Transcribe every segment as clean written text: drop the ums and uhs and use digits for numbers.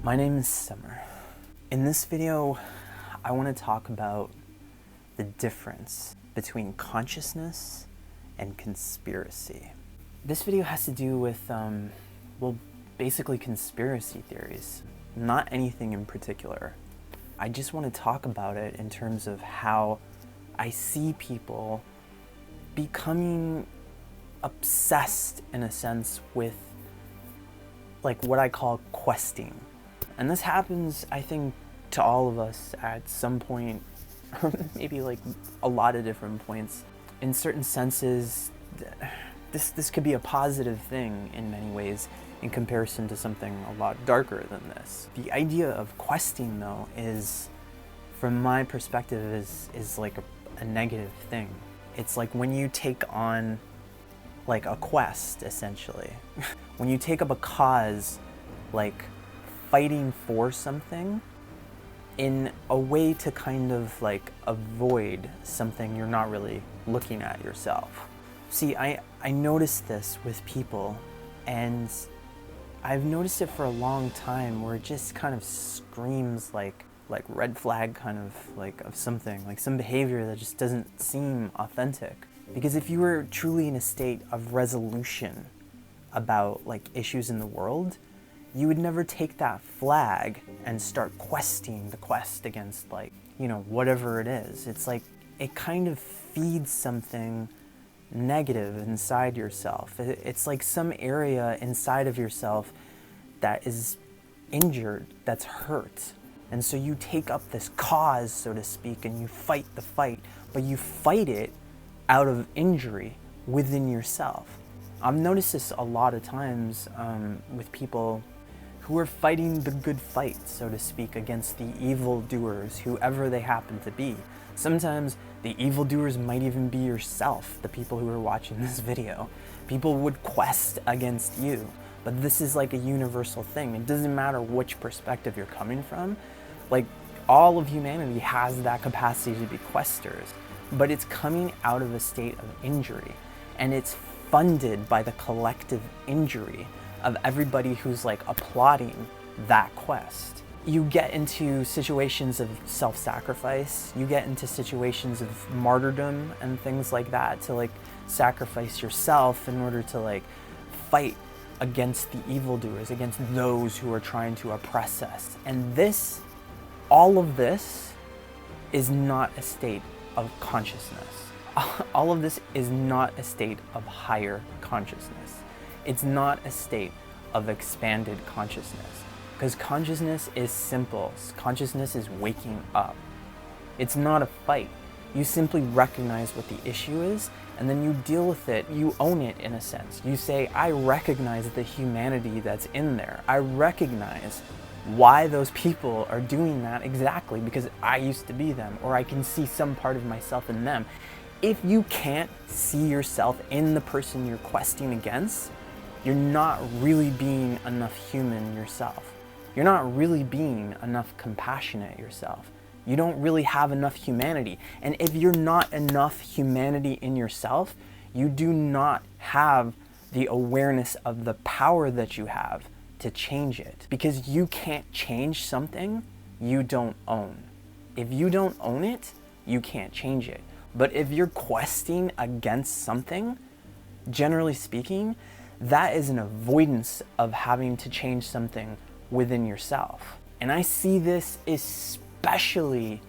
My name is Summer. In this video, I want to talk about the difference between consciousness and conspiracy. This video has to do with, basically conspiracy theories, not anything in particular. I just want to talk about it in terms of how I see people becoming obsessed, in a sense, with like what I call questing. And this happens, I think, to all of us at some point, or maybe like a lot of different points. In certain senses, this could be a positive thing in many ways in comparison to something a lot darker than this. The idea of questing, though, is, from my perspective, is like a negative thing. It's like when you take on like a quest, essentially. When you take up a cause, like fighting for something in a way to kind of like avoid something you're not really looking at yourself. See, I noticed this with people, and I've noticed it for a long time, where it just kind of screams like red flag kind of like of something, like some behavior that just doesn't seem authentic. Because if you were truly in a state of resolution about like issues in the world, you would never take that flag and start questing the quest against, like, you know, whatever it is. It's like it kind of feeds something negative inside yourself. It's like some area inside of yourself that is injured, that's hurt. And so you take up this cause, so to speak, and you fight the fight, but you fight it out of injury within yourself. I've noticed this a lot of times with people who are fighting the good fight, so to speak, against the evildoers, whoever they happen to be. Sometimes the evildoers might even be yourself, the people who are watching this video. People would quest against you, but this is like a universal thing. It doesn't matter which perspective you're coming from. Like, all of humanity has that capacity to be questers, but it's coming out of a state of injury, and it's funded by the collective injury of everybody who's like applauding that quest. You get into situations of self-sacrifice, you get into situations of martyrdom and things like that, to like sacrifice yourself in order to like fight against the evildoers, against those who are trying to oppress us. And all of this is not a state of consciousness. All of this is not a state of higher consciousness. It's not a state of expanded consciousness, because consciousness is simple. Consciousness is waking up. It's not a fight. You simply recognize what the issue is, and then you deal with it. You own it, in a sense. You say, I recognize the humanity that's in there. I recognize why those people are doing that exactly, because I used to be them, or I can see some part of myself in them. If you can't see yourself in the person you're questing against, you're not really being enough human yourself. You're not really being enough compassionate yourself. You don't really have enough humanity. And if you're not enough humanity in yourself, you do not have the awareness of the power that you have to change it. Because you can't change something you don't own. If you don't own it, you can't change it. But if you're questing against something, generally speaking, that is an avoidance of having to change something within yourself. And I see this especially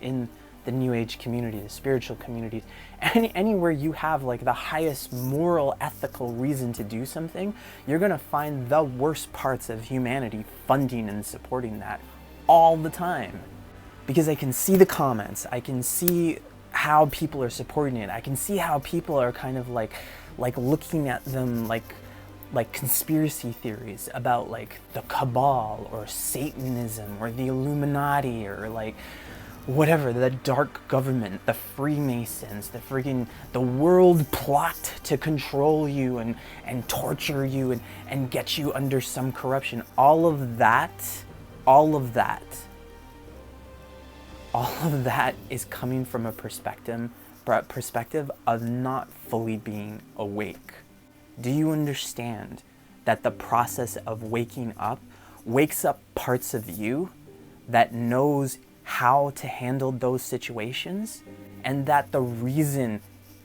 in the New Age community, the spiritual communities. Anywhere you have like the highest moral, ethical reason to do something, you're gonna find the worst parts of humanity funding and supporting that all the time. Because I can see the comments, I can see how people are supporting it, I can see how people are kind of like looking at them like conspiracy theories about like the cabal or Satanism or the Illuminati or like whatever, the dark government, the Freemasons, the world plot to control you and torture you and get you under some corruption. All of that is coming from a perspective of not fully being awake. Do you understand that the process of waking up wakes up parts of you that knows how to handle those situations, and that the reason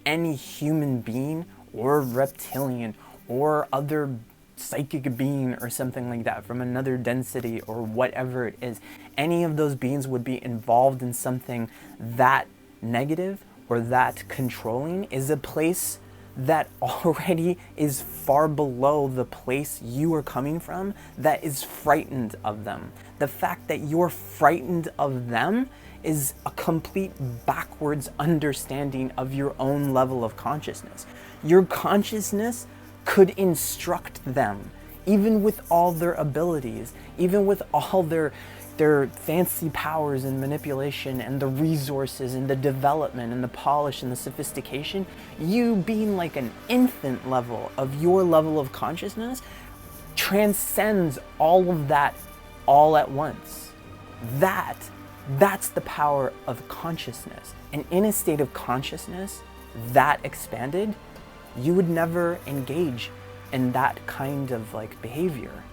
any human being or reptilian or other psychic being or something like that from another density or whatever it is, any of those beings would be involved in something that negative or that controlling is a place that already is far below the place you are coming from, that is frightened of them. The fact that you're frightened of them is a complete backwards understanding of your own level of consciousness. Your consciousness could instruct them, even with all their abilities, even with all their fancy powers and manipulation and the resources and the development and the polish and the sophistication. You being like an infant level of your level of consciousness transcends all of that all at once. That's the power of consciousness. And in a state of consciousness that expanded, you would never engage in that kind of like behavior.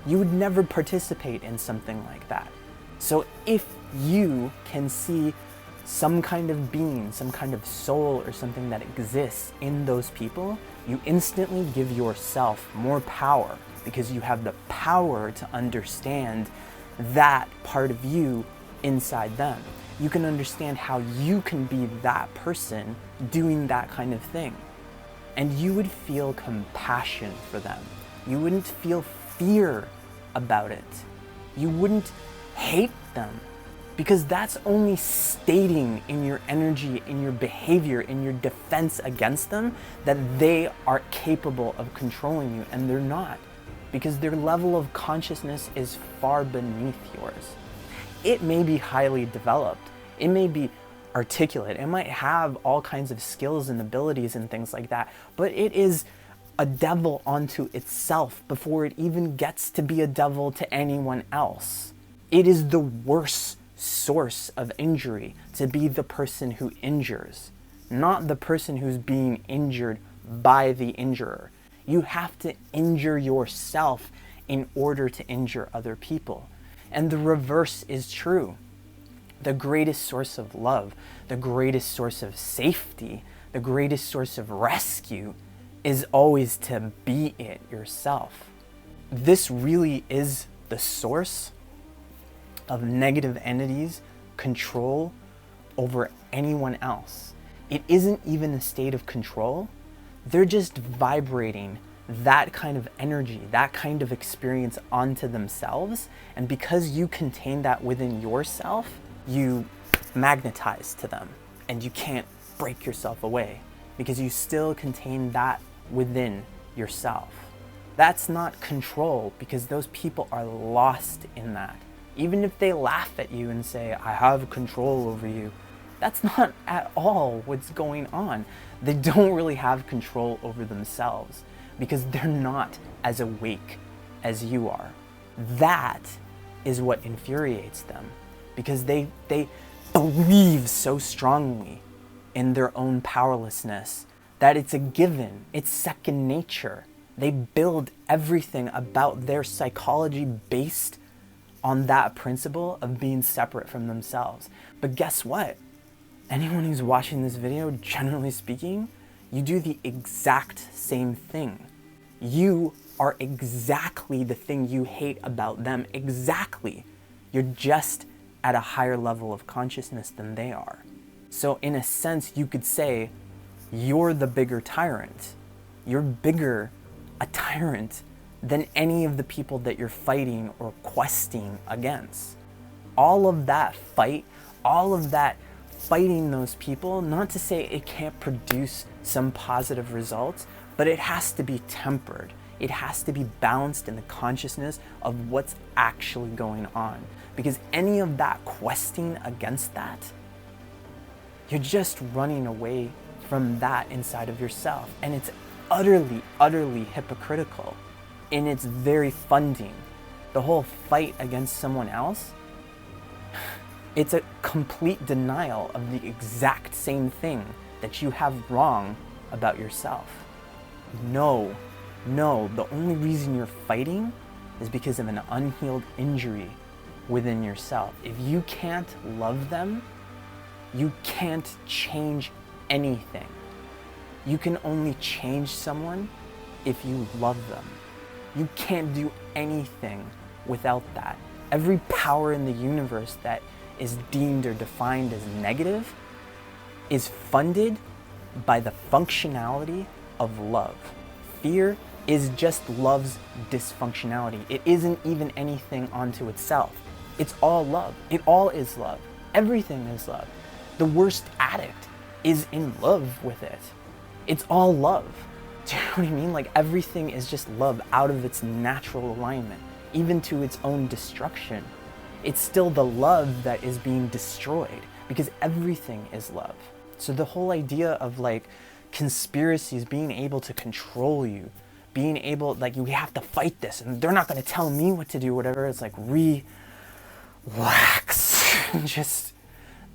You would never participate in something like that. So if you can see some kind of being, some kind of soul or something that exists in those people, you instantly give yourself more power, because you have the power to understand that part of you inside them. You can understand how you can be that person doing that kind of thing. And you would feel compassion for them. You wouldn't feel fear about it. You wouldn't hate them, because that's only stating in your energy, in your behavior, in your defense against them that they are capable of controlling you, and they're not, because their level of consciousness is far beneath yours. It may be highly developed. It may be articulate. It might have all kinds of skills and abilities and things like that, but it is a devil unto itself before it even gets to be a devil to anyone else. It is the worst source of injury to be the person who injures, not the person who's being injured by the injurer. You have to injure yourself in order to injure other people. And the reverse is true. The greatest source of love, the greatest source of safety, the greatest source of rescue is always to be it yourself. This really is the source of negative entities' control over anyone else. It isn't even a state of control. They're just vibrating that kind of energy, that kind of experience onto themselves. And because you contain that within yourself, you magnetize to them and you can't break yourself away, because you still contain that within yourself. That's not control, because those people are lost in that. Even if they laugh at you and say, I have control over you, that's not at all what's going on. They don't really have control over themselves, because they're not as awake as you are. That is what infuriates them, because they believe so strongly in their own powerlessness that it's a given, it's second nature. They build everything about their psychology based on that principle of being separate from themselves. But guess what? Anyone who's watching this video, generally speaking, you do the exact same thing. You are exactly the thing you hate about them, exactly. You're just at a higher level of consciousness than they are. So in a sense, you could say, you're the bigger tyrant. You're bigger a tyrant than any of the people that you're fighting or questing against. All of that fight, all of that fighting those people, not to say it can't produce some positive results, but it has to be tempered. It has to be balanced in the consciousness of what's actually going on. Because any of that questing against that, you're just running away from that inside of yourself. And it's utterly, utterly hypocritical in its very funding. The whole fight against someone else, it's a complete denial of the exact same thing that you have wrong about yourself. No, the only reason you're fighting is because of an unhealed injury within yourself. If you can't love them, you can't change anything. You can only change someone if you love them. You can't do anything without that. Every power in the universe that is deemed or defined as negative is funded by the functionality of love. Fear is just love's dysfunctionality. It isn't even anything onto itself. It's all love. It all is love. Everything is love. The worst addict is in love with it. It's all love. Do you know what I mean? Like, everything is just love out of its natural alignment, even to its own destruction. It's still the love that is being destroyed, because everything is love. So the whole idea of like conspiracies being able to control you, being able, like, we have to fight this and they're not going to tell me what to do, whatever, it's like, relax. Just,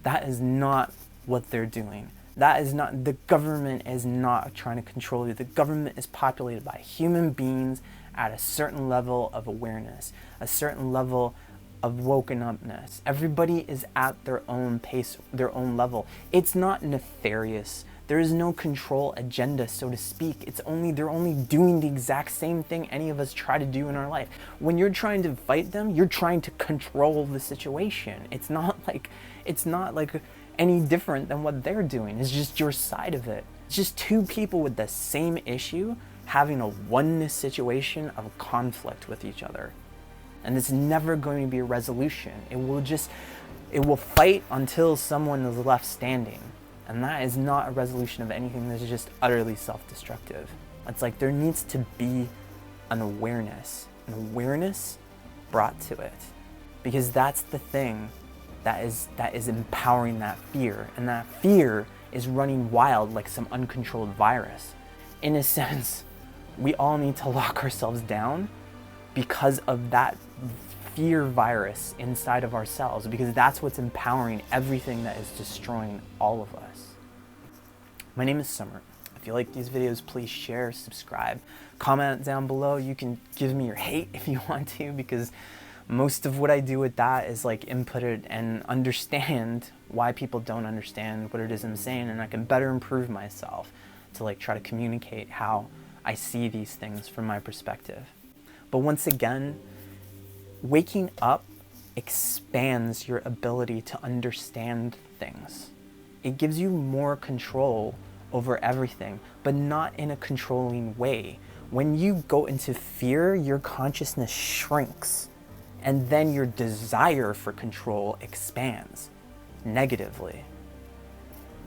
that is not what they're doing. That is not, the government is not trying to control you. The government is populated by human beings at a certain level of awareness, a certain level of woken upness. Everybody is at their own pace, their own level. It's not nefarious. There is no control agenda, so to speak. They're only doing the exact same thing any of us try to do in our life. When you're trying to fight them, you're trying to control the situation. It's not like any different than what they're doing. It's just your side of it. It's just two people with the same issue having a oneness situation of conflict with each other. And it's never going to be a resolution. It will fight until someone is left standing. And that is not a resolution of anything. That is just utterly self-destructive. It's like there needs to be an awareness brought to it. Because that's the thing that is empowering that fear. And that fear is running wild like some uncontrolled virus. In a sense, we all need to lock ourselves down because of that fear virus inside of ourselves, because that's what's empowering everything that is destroying all of us. My name is Summer. If you like these videos, please share, subscribe, comment down below. You can give me your hate if you want to, because most of what I do with that is like input it and understand why people don't understand what it is I'm saying, and I can better improve myself to like try to communicate how I see these things from my perspective. But once again, waking up expands your ability to understand things. It gives you more control over everything, but not in a controlling way. When you go into fear, your consciousness shrinks, and then your desire for control expands negatively.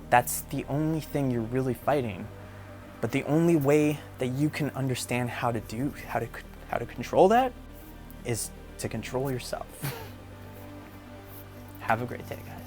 That's the only thing you're really fighting. But the only way that you can understand how to control that is to control yourself. Have a great day, guys.